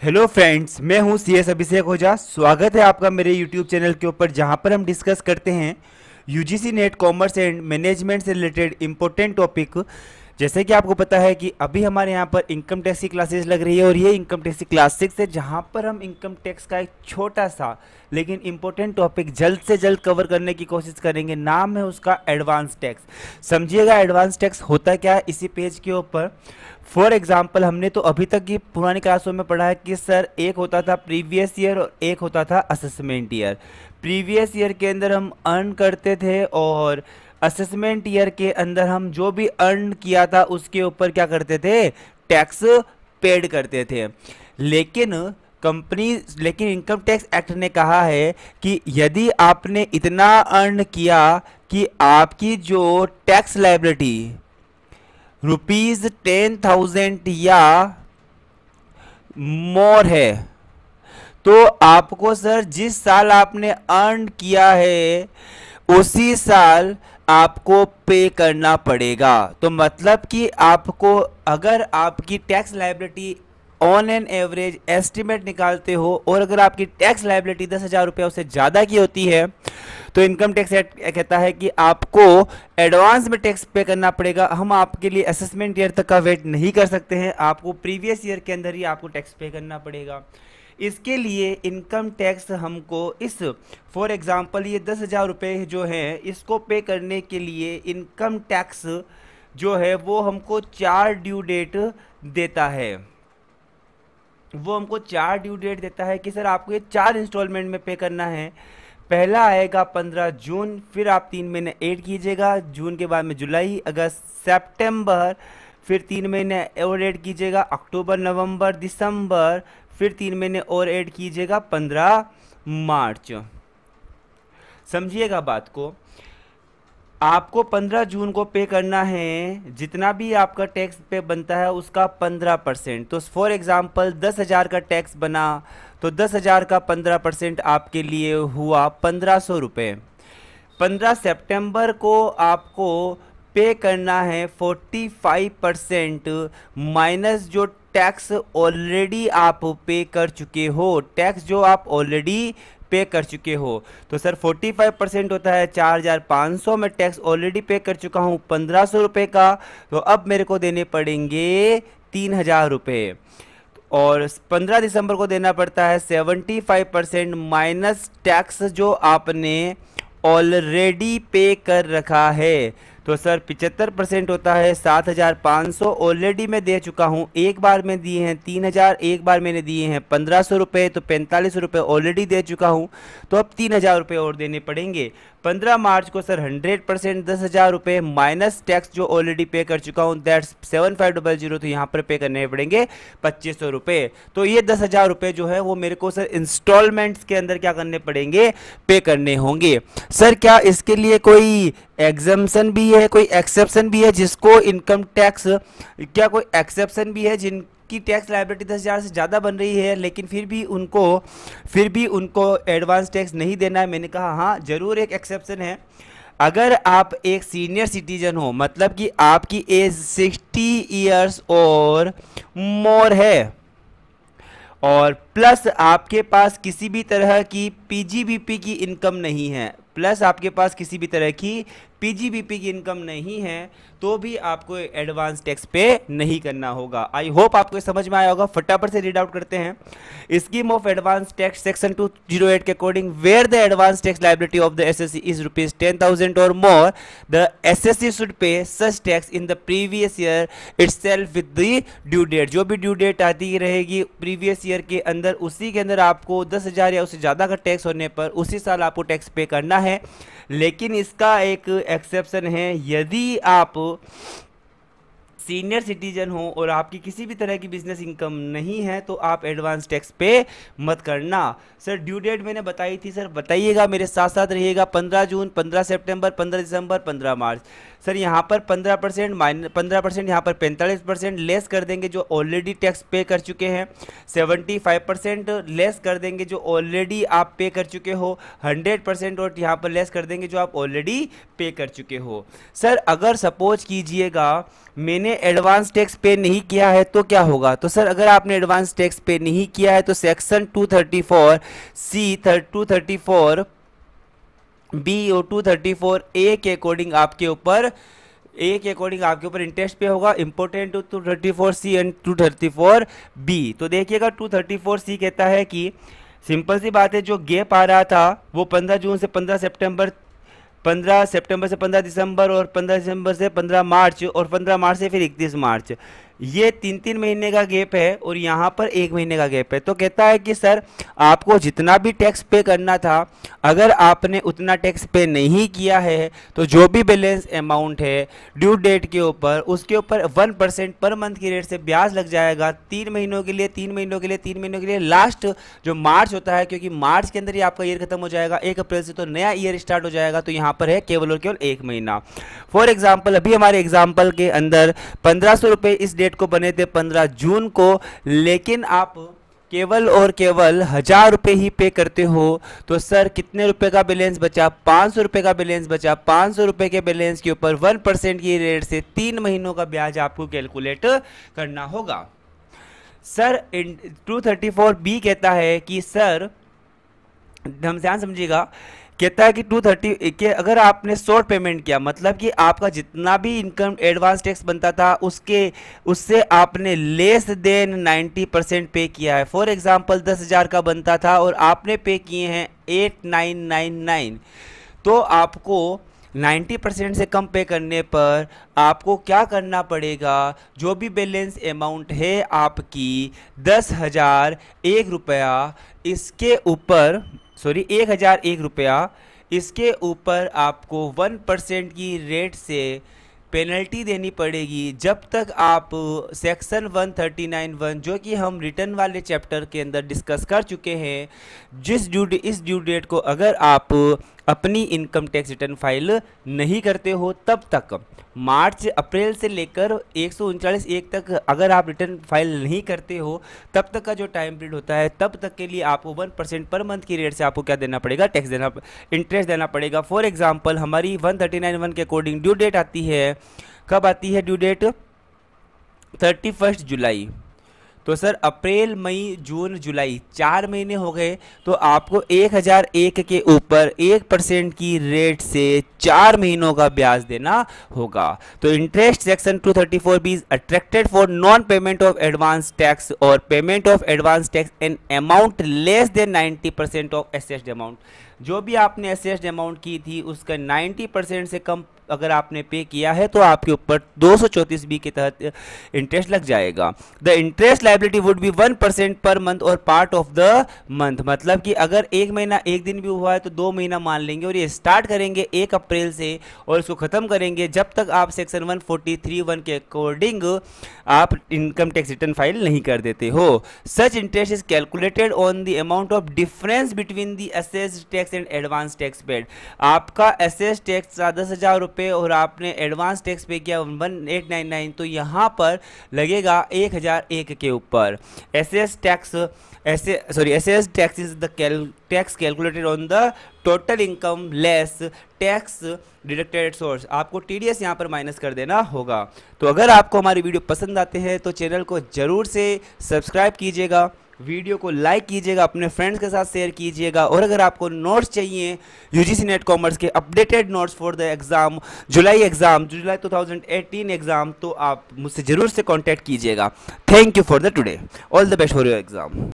Hello friends, मैं हूं CS अभिषेक ओझा। स्वागत है आपका मेरे यूट्यूब चैनल के ऊपर, जहां पर हम डिस्कस करते हैं UGC net commerce and management से रिलेटेड इंपॉर्टेंट टॉपिक। जैसे कि आपको पता है कि अभी हमारे यहाँ पर इनकम टैक्स की क्लासेस लग रही है और ये इनकम टैक्स की क्लास 6 है, जहाँ पर हम इनकम टैक्स का एक छोटा सा लेकिन इंपॉर्टेंट टॉपिक जल्द से जल्द कवर करने की कोशिश करेंगे। नाम है उसका एडवांस टैक्स। समझिएगा एडवांस टैक्स होता क्या है इसी पेज के ऊपर। फॉर एग्जाम्पल, हमने तो अभी तक की पुरानी क्लासों में पढ़ा है कि सर एक होता था प्रीवियस ईयर और एक होता था असेसमेंट ईयर। प्रीवियस ईयर के अंदर हम अर्न करते थे और असेसमेंट ईयर के अंदर हम जो भी अर्न किया था उसके ऊपर क्या करते थे, टैक्स पेड करते थे। लेकिन इनकम टैक्स एक्ट ने कहा है कि यदि आपने इतना अर्न किया कि आपकी जो टैक्स लायबिलिटी ₹10,000 या मोर है, तो आपको सर जिस साल आपने अर्न किया है उसी साल आपको पे करना पड़ेगा। तो मतलब कि आपको, अगर आपकी tax liability on an average estimate निकालते हो और अगर आपकी टैक्स लायबिलिटी 10,000 रुपये उससे ज़्यादा की होती है, तो इनकम टैक्स एक्ट कहता है कि आपको एडवांस में टैक्स पे करना पड़ेगा। हम आपके लिए असेसमेंट ईयर तक का वेट नहीं कर सकते हैं, आपको प्रीवियस ईयर के अंदर ही आपको टैक्स पे करना पड़ेगा। इसके लिए इनकम टैक्स हमको फॉर एग्जांपल ये 10,000 रुपये जो हैं इसको पे करने के लिए इनकम टैक्स जो है वो हमको 4 ड्यू डेट देता है। कि सर आपको ये 4 इंस्टॉलमेंट में पे करना है। पहला आएगा 15 जून, फिर आप 3 महीने ऐड कीजिएगा, जून के बाद में जुलाई, अगस्त, सितंबर, फिर 3 महीने और ऐड कीजिएगा, अक्टूबर, नवंबर, दिसंबर, फिर 3 महीने और ऐड कीजिएगा, 15 मार्च। समझिएगा बात को। आपको 15 जून को पे करना है जितना भी आपका टैक्स पे बनता है उसका 15%। तो फॉर एग्जांपल 10,000 का टैक्स बना तो 10,000 का 15% आपके लिए हुआ 1,500 रुपये। 15 सितंबर को आपको पे करना है 45% माइनस जो टैक्स ऑलरेडी आप पे कर चुके हो, टैक्स जो आप ऑलरेडी पे कर चुके हो। तो सर 45% होता है 4,500, में टैक्स ऑलरेडी पे कर चुका हूँ 1,500 रुपये का, तो अब मेरे को देने पड़ेंगे 3,000 रुपये। और 15 दिसंबर को देना पड़ता है 75% माइनस टैक्स जो आपने ऑलरेडी पे कर रखा है। तो सर 75% होता है 7,500, ऑलरेडी मैं दे चुका हूँ। एक बार में दिए हैं 3,000, एक बार मैंने दिए हैं 1,500 रुपये, तो 45 रुपये ऑलरेडी दे चुका हूँ। तो अब 3,000 रुपये और देने पड़ेंगे। 15 मार्च को सर 100% 10,000 रुपये माइनस टैक्स जो ऑलरेडी पे कर चुका हूँ, दैट्स 7,500, तो यहाँ पर पे करने पड़ेंगे 2,500 रुपये। तो ये 10,000 रुपये जो है वो मेरे को सर इंस्टॉलमेंट्स के अंदर क्या करने पड़ेंगे, पे करने होंगे। सर क्या इसके लिए कोई एग्जम्पशन भी है, कोई एक्सेप्शन भी है जिसको इनकम टैक्स, क्या कोई एक्सेप्शन भी है जिनकी टैक्स लायबिलिटी 10,000 से ज़्यादा बन रही है लेकिन फिर भी उनको एडवांस टैक्स नहीं देना है? मैंने कहा हाँ ज़रूर एक एक्सेप्शन है। अगर आप एक सीनियर सिटीजन हो, मतलब कि आपकी एज 60 ईयर्स और मोर है और प्लस आपके पास किसी भी तरह की PGBP की इनकम नहीं है, नहीं है, तो भी आपको एडवांस टैक्स पे नहीं करना होगा। आई होप आपको समझ में आया होगा। फटाफट से रीड आउट करते हैं। Scheme of advance tax section 208 के according, where the advance tax liability of the SSC is ₹10,000 और more, the SSC should pay such tax in the previous year itself with the due date. जो भी due date आती रहेगी previous year के अंदर, उसी के अंदर आपको 10,000 या उससे ज़्यादा का टैक्स होने पर उसी साल आपको टैक्स पे करना है। लेकिन इसका एक एक्सेप्शन है, यदि आप सीनियर सिटीजन हो और आपकी किसी भी तरह की बिजनेस इनकम नहीं है तो आप एडवांस टैक्स पे मत करना। सर ड्यू डेट मैंने बताई थी, सर बताइएगा, मेरे साथ साथ रहिएगा। 15 जून, 15 सितंबर, 15 दिसंबर, 15 मार्च। सर यहाँ पर 15% माइनस 15%, यहाँ पर 45% लेस कर देंगे जो ऑलरेडी टैक्स पे कर चुके हैं। 75% लेस कर देंगे जो ऑलरेडी आप पे कर चुके हो। 100% और यहाँ पर लेस कर देंगे जो आप ऑलरेडी पे कर चुके हो। सर अगर सपोज कीजिएगा मैंने आपने एडवांस टैक्स पे नहीं किया है तो क्या होगा? तो सर अगर आपने एडवांस टैक्स पे नहीं किया है तो सेक्शन 234 सी 234 बी और 234 ए के अकॉर्डिंग आपके ऊपर इंटरेस्ट पे होगा। Important 234 C and 234 B. तो देखिएगा 234 सी कहता है कि सिंपल सी बात है, जो गैप आ रहा था वो 15 जून से 15 सितंबर, 15 सितंबर से 15 दिसंबर और 15 दिसंबर से 15 मार्च और 15 मार्च से फिर 31 मार्च, ये 3-3 महीने का गैप है और यहाँ पर 1 महीने का गैप है। तो कहता है कि सर आपको जितना भी टैक्स पे करना था, अगर आपने उतना टैक्स पे नहीं किया है तो जो भी बैलेंस अमाउंट है ड्यू डेट के ऊपर, उसके ऊपर 1% पर मंथ की रेट से ब्याज लग जाएगा 3 महीनों के लिए, 3 महीनों के लिए, 3 महीनों के लिए। लास्ट जो मार्च होता है, क्योंकि मार्च के अंदर ही आपका ईयर खत्म हो जाएगा, 1 अप्रैल से तो नया ईयर स्टार्ट हो जाएगा, तो यहाँ पर है केवल और केवल 1 महीना। फॉर एग्जाम्पल अभी हमारे एग्जाम्पल के अंदर 1500 रुपये इस डेट को बने थे 15 जून को, लेकिन आप केवल और केवल 1000 रुपये ही पे करते हो, तो सर कितने रुपए का बैलेंस बचा? 500 रुपये का बैलेंस बचा। 500 रुपये के बैलेंस के ऊपर 1% की रेट से 3 महीनों का ब्याज आपको कैलकुलेट करना होगा। सर 234 बी कहता है कि सर, हम ध्यान समझिएगा, कहता है कि 230 के अगर आपने शॉर्ट पेमेंट किया, मतलब कि आपका जितना भी इनकम एडवांस टैक्स बनता था उससे आपने लेस देन 90% पे किया है। फॉर एग्जांपल 10,000 का बनता था और आपने पे किए हैं 8999, तो आपको 90% से कम पे करने पर आपको क्या करना पड़ेगा? जो भी बैलेंस अमाउंट है आपकी 10,001 रुपया, इसके ऊपर 1,001 रुपया, इसके ऊपर आपको 1% की रेट से पेनल्टी देनी पड़ेगी जब तक आप सेक्शन 139(1), जो कि हम रिटर्न वाले चैप्टर के अंदर डिस्कस कर चुके हैं, इस ड्यू डेट को अगर आप अपनी इनकम टैक्स रिटर्न फाइल नहीं करते हो, तब तक मार्च अप्रैल से लेकर 139(1) तक अगर आप रिटर्न फाइल नहीं करते हो, तब तक का जो टाइम पीरियड होता है, तब तक के लिए आपको 1% पर मंथ की रेट से आपको क्या देना पड़ेगा? टैक्स देना, इंटरेस्ट देना पड़ेगा। फॉर एग्जांपल हमारी 139(1) के अकॉर्डिंग ड्यू डेट आती है, कब आती है ड्यू डेट? 31 जुलाई। तो सर अप्रैल मई जून जुलाई 4 महीने हो गए, तो आपको 1001 के ऊपर 1% की रेट से 4 महीनों का ब्याज देना होगा। तो interest section 234 B is attracted for non payment of advance tax और payment of advance tax an amount less than 90% of assessed amount. जो भी आपने एसेस्ड अमाउंट की थी उसका 90% से कम अगर आपने पे किया है तो आपके ऊपर 234 बी के तहत इंटरेस्ट लग जाएगा। The interest liability would be 1% per month और पार्ट ऑफ द मंथ, मतलब कि अगर 1 महीना 1 दिन भी हुआ है तो 2 महीना मान लेंगे और ये स्टार्ट करेंगे 1 अप्रैल से और इसको ख़त्म करेंगे जब तक आप सेक्शन 143(1) के अकॉर्डिंग आप इनकम टैक्स रिटर्न फाइल नहीं कर देते हो। Such interest is calculated on the amount of difference between the assessed tax and advance tax paid. आपका असेस्ड टैक्स 10,000 रुपये और आपने एडवांस टैक्स पे किया 1899, तो यहाँ पर लगेगा 1,001 के ऊपर। Assess tax is the tax calculated on the total income less tax deducted source. आपको टीडीएस यहाँ पर माइनस कर देना होगा। तो अगर आपको हमारी वीडियो पसंद आते हैं तो चैनल को जरूर से सब्सक्राइब कीजिएगा, वीडियो को लाइक कीजिएगा, अपने फ्रेंड्स के साथ शेयर कीजिएगा, और अगर आपको नोट्स चाहिए यूजीसी नेट कॉमर्स के updated notes for the exam July 2018 exam, तो आप मुझसे ज़रूर से कांटेक्ट कीजिएगा। Thank you for the today, all the best for your exam.